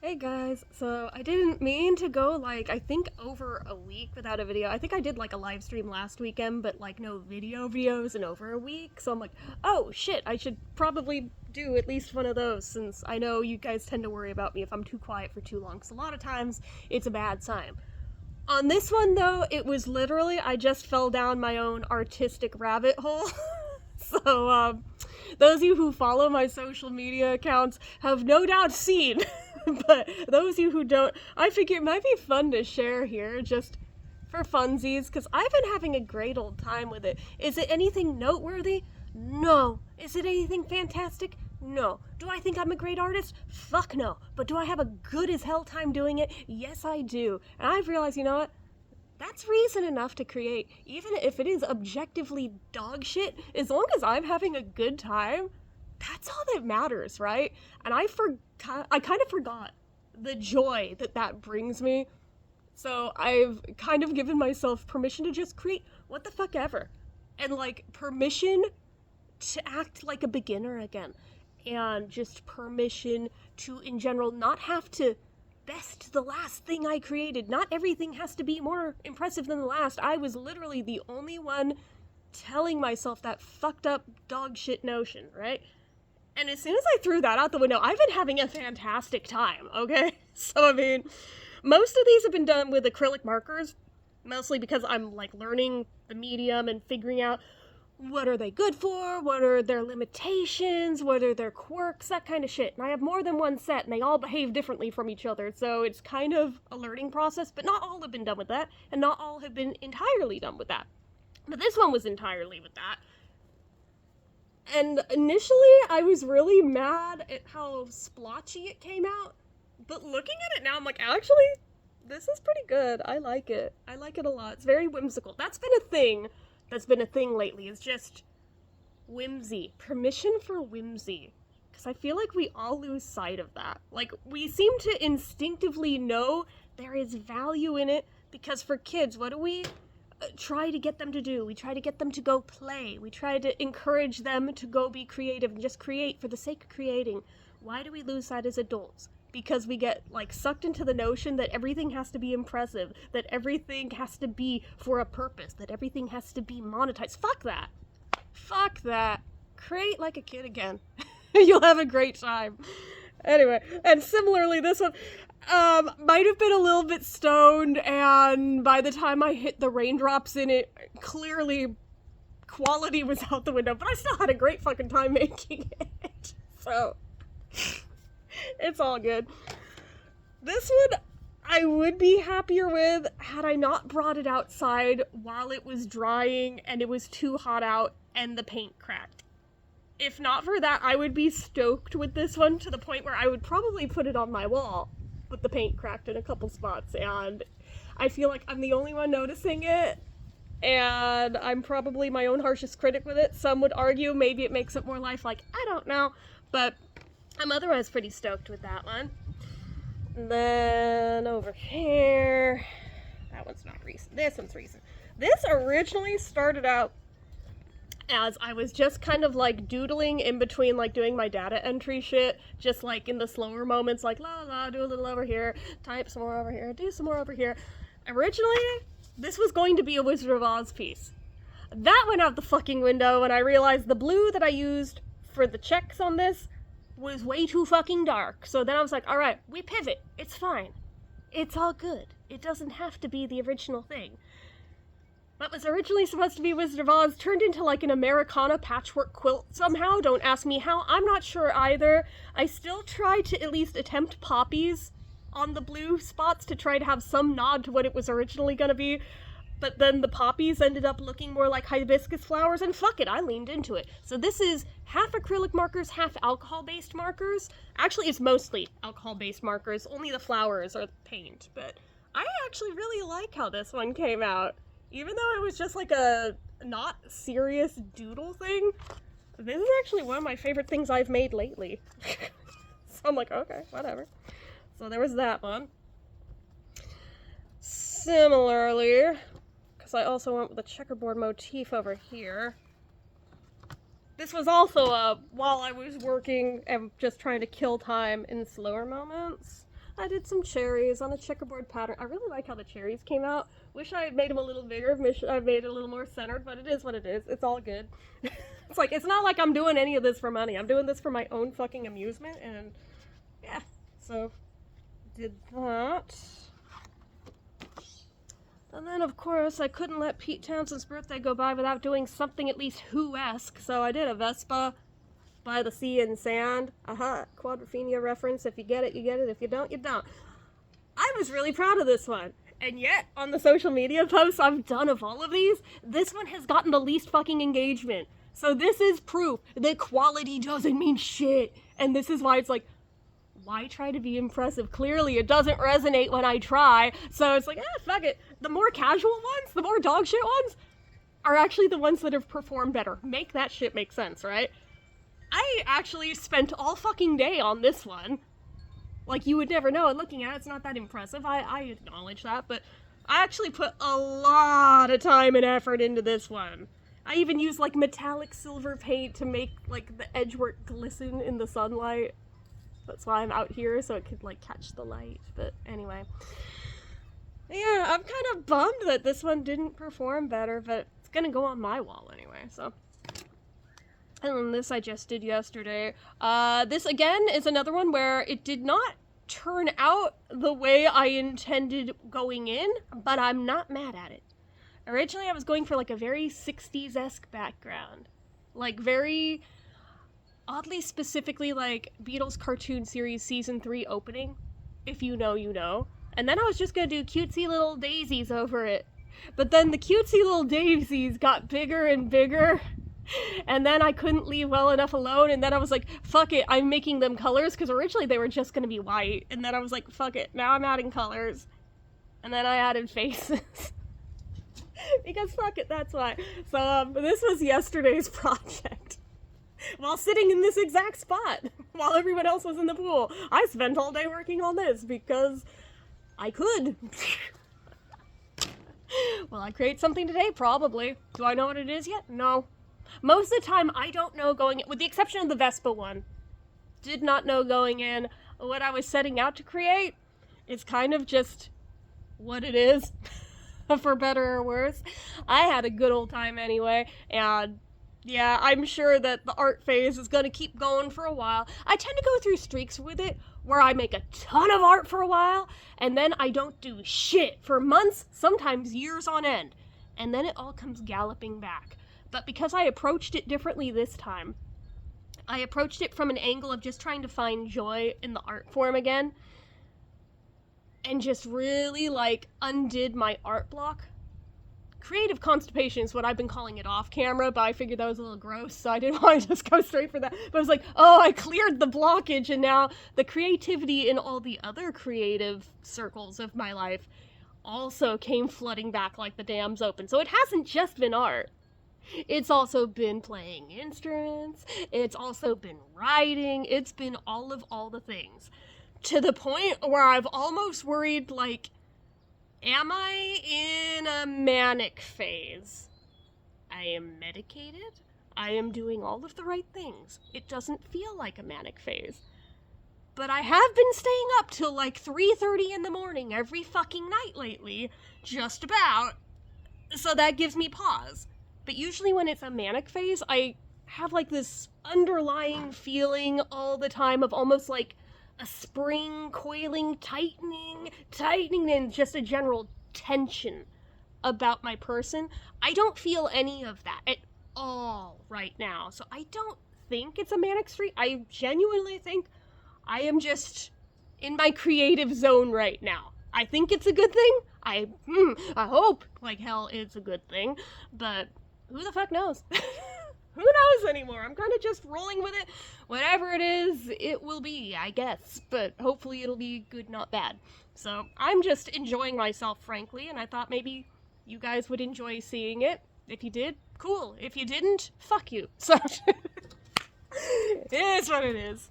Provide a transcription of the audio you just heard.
Hey guys, so I didn't mean to go I think over a week without a video. I think I did a live stream last weekend, but no videos in over a week. So I'm like, oh shit, I should probably do at least one of those since I know you guys tend to worry about me if I'm too quiet for too long. Because a lot of times it's a bad sign. On this one though, it was literally, I just fell down my own artistic rabbit hole. So, those of you who follow my social media accounts have no doubt seen, but those of you who don't, I figure it might be fun to share here just for funsies, because I've been having a great old time with it. Is it anything noteworthy? No. Is it anything fantastic? No. Do I think I'm a great artist? Fuck no. But do I have a good as hell time doing it? Yes, I do. And I've realized, you know what? That's reason enough to create, even if it is objectively dog shit, as long as I'm having a good time, that's all that matters, right? And I kind of forgot the joy that that brings me. So I've kind of given myself permission to just create what the fuck ever. And permission to act like a beginner again. And just permission to, in general, not have to best the last thing I created. Not everything has to be more impressive than the last. I was literally the only one telling myself that fucked up dog shit notion, right? And as soon as I threw that out the window, I've been having a fantastic time, okay? So, I mean, most of these have been done with acrylic markers, mostly because I'm, learning the medium and figuring out what are they good for, what are their limitations, what are their quirks, that kind of shit. And I have more than one set, and they all behave differently from each other, so it's kind of a learning process, but not all have been done with that, and not all have been entirely done with that. But this one was entirely with that. And initially, I was really mad at how splotchy it came out, but looking at it now, I'm like, actually, this is pretty good. I like it. I like it a lot. It's very whimsical. That's been a thing lately, is just whimsy. Permission for whimsy. Because I feel like we all lose sight of that. We seem to instinctively know there is value in it, because for kids, what do we try to get them to do? We try to get them to go play. We try to encourage them to go be creative and just create for the sake of creating. Why do we lose sight as adults? Because we get sucked into the notion that everything has to be impressive, that everything has to be for a purpose, that everything has to be monetized. Fuck that. Fuck that. Create like a kid again. You'll have a great time. Anyway, and similarly, this one might have been a little bit stoned, and by the time I hit the raindrops in it, clearly quality was out the window, but I still had a great fucking time making it. So it's all good. This one I would be happier with had I not brought it outside while it was drying and it was too hot out and the paint cracked. If not for that, I would be stoked with this one to the point where I would probably put it on my wall with the paint cracked in a couple spots, and I feel like I'm the only one noticing it, and I'm probably my own harshest critic with it. Some would argue maybe it makes it more lifelike. I don't know, but I'm otherwise pretty stoked with that one. And then over here, that one's not recent. This one's recent. This originally started out as I was just kind of doodling in between doing my data entry shit, just in the slower moments, la la, do a little over here, type some more over here, do some more over here. Originally, this was going to be a Wizard of Oz piece. That went out the fucking window when I realized the blue that I used for the checks on this was way too fucking dark. So then I was like, alright, we pivot. It's fine. It's all good. It doesn't have to be the original thing. What was originally supposed to be Wizard of Oz turned into an Americana patchwork quilt somehow. Don't ask me how. I'm not sure either. I still try to at least attempt poppies on the blue spots to try to have some nod to what it was originally gonna be. But then the poppies ended up looking more like hibiscus flowers, and fuck it, I leaned into it. So this is half acrylic markers, half alcohol-based markers. Actually, it's mostly alcohol-based markers. Only the flowers are paint. But I actually really like how this one came out. Even though it was just a not serious doodle thing, this is actually one of my favorite things I've made lately. So I'm like, okay, whatever. So there was that one. Similarly, because I also went with a checkerboard motif over here, this was also while I was working and just trying to kill time in slower moments. I did some cherries on a checkerboard pattern. I really like how the cherries came out. Wish I had made them a little bigger, wish I made it a little more centered, but it is what it is. It's all good. It's like, it's not like I'm doing any of this for money. I'm doing this for my own fucking amusement, and yeah, so did that. And then, of course, I couldn't let Pete Townshend's birthday go by without doing something at least Who-esque, so I did a Vespa by the sea and sand. Quadrophenia reference. If you get it, you get it. If you don't, you don't. I was really proud of this one. And yet, on the social media posts I've done of all of these, this one has gotten the least fucking engagement. So this is proof that quality doesn't mean shit. And this is why it's like, why try to be impressive? Clearly it doesn't resonate when I try. So it's like, fuck it. The more casual ones, the more dog shit ones, are actually the ones that have performed better. Make that shit make sense, right? I actually spent all fucking day on this one. Like, you would never know. And looking at it, it's not that impressive. I acknowledge that, but I actually put a lot of time and effort into this one. I even used, like, metallic silver paint to make, like, the edgework glisten in the sunlight. That's why I'm out here, so it could, like, catch the light. But anyway. Yeah, I'm kind of bummed that this one didn't perform better, but it's gonna go on my wall anyway, so. And then this I just did yesterday. This, again, is another one where it did not turn out the way I intended going in, but I'm not mad at it. Originally, I was going for, like, a very 60s-esque background. Like, very, oddly specifically, like, Beatles cartoon series season 3 opening. If you know, you know. And then I was just gonna do cutesy little daisies over it. But then the cutesy little daisies got bigger and bigger. And then I couldn't leave well enough alone, and then I was like, fuck it, I'm making them colors, because originally they were just gonna be white, and then I was like, fuck it, now I'm adding colors. And then I added faces. Because fuck it, that's why. So, this was yesterday's project. While sitting in this exact spot, while everyone else was in the pool. I spent all day working on this, because I could. Will I create something today? Probably. Do I know what it is yet? No. Most of the time, I don't know going in, with the exception of the Vespa one. Did not know going in what I was setting out to create. It's kind of just what it is, for better or worse. I had a good old time anyway, and yeah, I'm sure that the art phase is going to keep going for a while. I tend to go through streaks with it, where I make a ton of art for a while, and then I don't do shit for months, sometimes years on end. And then it all comes galloping back. But because I approached it differently this time, I approached it from an angle of just trying to find joy in the art form again, and just really, like, undid my art block. Creative constipation is what I've been calling it off camera, but I figured that was a little gross, so I didn't want to just go straight for that. But I was like, oh, I cleared the blockage, and now the creativity in all the other creative circles of my life also came flooding back like the dams open. So it hasn't just been art. It's also been playing instruments, it's also been writing, it's been all the things. To the point where I've almost worried, like, am I in a manic phase? I am medicated, I am doing all of the right things. It doesn't feel like a manic phase. But I have been staying up till like 3:30 in the morning every fucking night lately, just about, so that gives me pause. But usually when it's a manic phase, I have like this underlying feeling all the time of almost like a spring coiling, tightening, and just a general tension about my person. I don't feel any of that at all right now. So I don't think it's a manic streak. I genuinely think I am just in my creative zone right now. I think it's a good thing. I hope like hell it's a good thing, but who the fuck knows? Who knows anymore? I'm kind of just rolling with it. Whatever it is, it will be, I guess. But hopefully it'll be good, not bad. So I'm just enjoying myself, frankly, and I thought maybe you guys would enjoy seeing it. If you did, cool. If you didn't, fuck you. So, it is what it is.